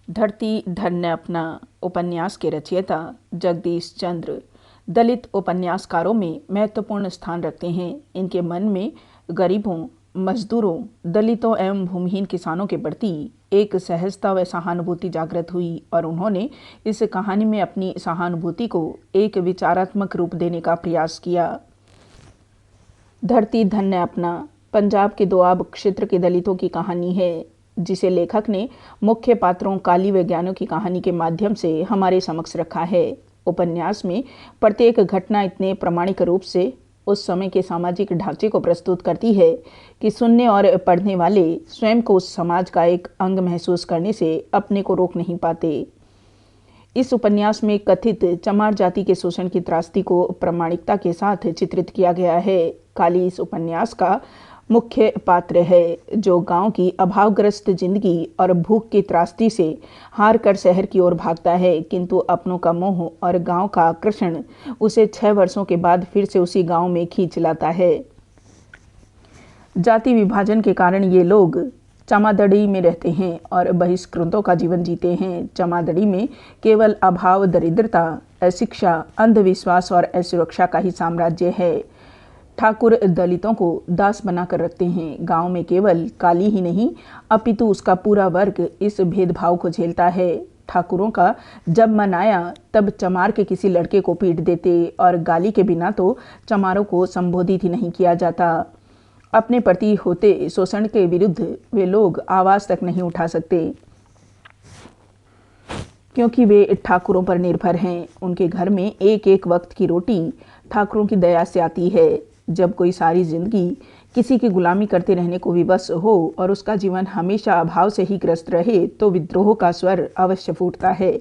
धरती धन्य अपना उपन्यास के रचयिता जगदीश चंद्र दलित उपन्यासकारों में महत्वपूर्ण स्थान रखते हैं। इनके मन में गरीबों, मजदूरों, दलितों एवं भूमिहीन किसानों के प्रति एक सहजता व सहानुभूति जागृत हुई और उन्होंने इस कहानी में अपनी सहानुभूति को एक विचारात्मक रूप देने का प्रयास किया। धरती धन्य अपना पंजाब के दोआब क्षेत्र के दलितों की कहानी है, जिसे लेखक ने मुख्य पात्रों काली व ज्ञानों की कहानी के माध्यम से हमारे समक्ष रखा है। उपन्यास में प्रत्येक घटना इतने प्रामाणिक रूप से उस समय के सामाजिक ढांचे को प्रस्तुत करती है कि सुनने और पढ़ने वाले स्वयं को उस समाज का एक अंग महसूस करने से अपने को रोक नहीं पाते। इस उपन्यास में कथित चमार जाति के शोषण की त्रासदी को प्रामाणिकता के साथ चित्रित किया गया है। काली इस उपन्यास का मुख्य पात्र है, जो गांव की अभावग्रस्त जिंदगी और भूख की त्रासदी से हार कर शहर की ओर भागता है, किंतु अपनों का मोह और गांव का आकर्षण उसे 6 वर्षों के बाद फिर से उसी गांव में खींच लाता है। जाति विभाजन के कारण ये लोग चमादड़ी में रहते हैं और बहिष्कृतों का जीवन जीते हैं। चमादड़ी में केवल अभाव, दरिद्रता, अशिक्षा, अंधविश्वास और असुरक्षा का ही साम्राज्य है। ठाकुर दलितों को दास बनाकर रखते हैं। गांव में केवल काली ही नहीं अपितु उसका पूरा वर्ग इस भेदभाव को झेलता है। ठाकुरों का जब मन आया तब चमार के किसी लड़के को पीट देते और गाली के बिना तो चमारों को संबोधित ही नहीं किया जाता। अपने प्रति होते शोषण के विरुद्ध वे लोग आवाज तक नहीं उठा सकते, क्योंकि वे ठाकुरों पर निर्भर हैं। उनके घर में एक एक वक्त की रोटी ठाकुरों की दया से आती है। जब कोई सारी जिंदगी किसी की गुलामी करते रहने को विवश हो और उसका जीवन हमेशा अभाव से ही ग्रस्त रहे, तो विद्रोह का स्वर अवश्य फूटता है।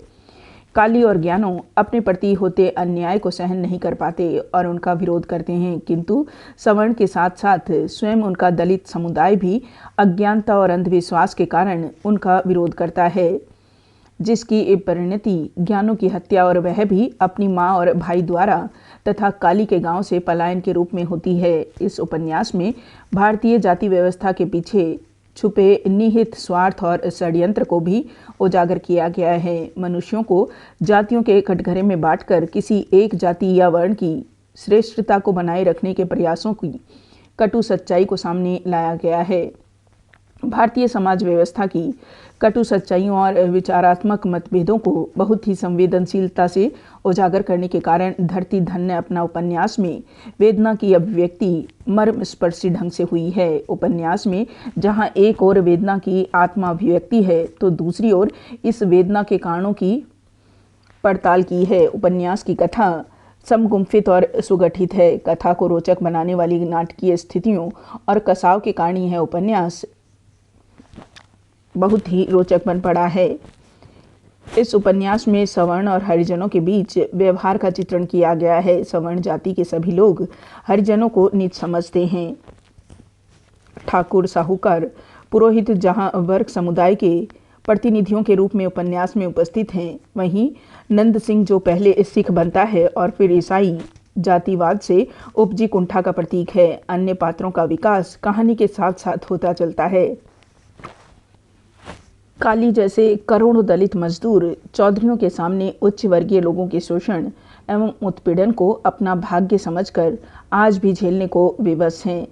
काली और ज्ञानों अपने प्रति होते अन्याय को सहन नहीं कर पाते और उनका विरोध करते हैं, किंतु सवर्ण के साथ साथ स्वयं उनका दलित समुदाय भी अज्ञानता और अंधविश्वास के कारण उनका विरोध करता है, जिसकी परिणति ज्ञानों की हत्या और वह भी अपनी मां और भाई द्वारा तथा काली के गांव से पलायन के रूप में होती है। इस उपन्यास में भारतीय जाति व्यवस्था के पीछे छुपे निहित स्वार्थ और षड्यंत्र को भी उजागर किया गया है। मनुष्यों को जातियों के कटघरे में बांटकर किसी एक जाति या वर्ण की श्रेष्ठता को बनाए रखने के प्रयासों की कटु सच्चाई को सामने लाया गया है। भारतीय समाज व्यवस्था की कटु सच्चाइयों और विचारात्मक मतभेदों को बहुत ही संवेदनशीलता से उजागर करने के कारण धरती धन्य अपना उपन्यास में वेदना की अभिव्यक्ति मर्मस्पर्शी ढंग से हुई है। उपन्यास में जहां एक ओर वेदना की आत्मा अभिव्यक्ति है, तो दूसरी ओर इस वेदना के कारणों की पड़ताल की है। उपन्यास की कथा समगुम्फित और सुगठित है। कथा को रोचक बनाने वाली नाटकीय स्थितियों और कसाव के कारण यह उपन्यास बहुत ही रोचक बन पड़ा है। इस उपन्यास में सवर्ण और हरिजनों के बीच व्यवहार का चित्रण किया गया है। सवर्ण जाति के सभी लोग हरिजनों को नीच समझते हैं। ठाकुर, साहूकार, पुरोहित जहां वर्ग समुदाय के प्रतिनिधियों के रूप में उपन्यास में उपस्थित हैं, वहीं नंद सिंह जो पहले सिख बनता है और फिर ईसाई जातिवाद से उपजी कुंठा का प्रतीक है। अन्य पात्रों का विकास कहानी के साथ साथ होता चलता है। काली जैसे करोड़ों दलित मजदूर चौधरियों के सामने उच्च वर्गीय लोगों के शोषण एवं उत्पीड़न को अपना भाग्य समझकर आज भी झेलने को विवश हैं।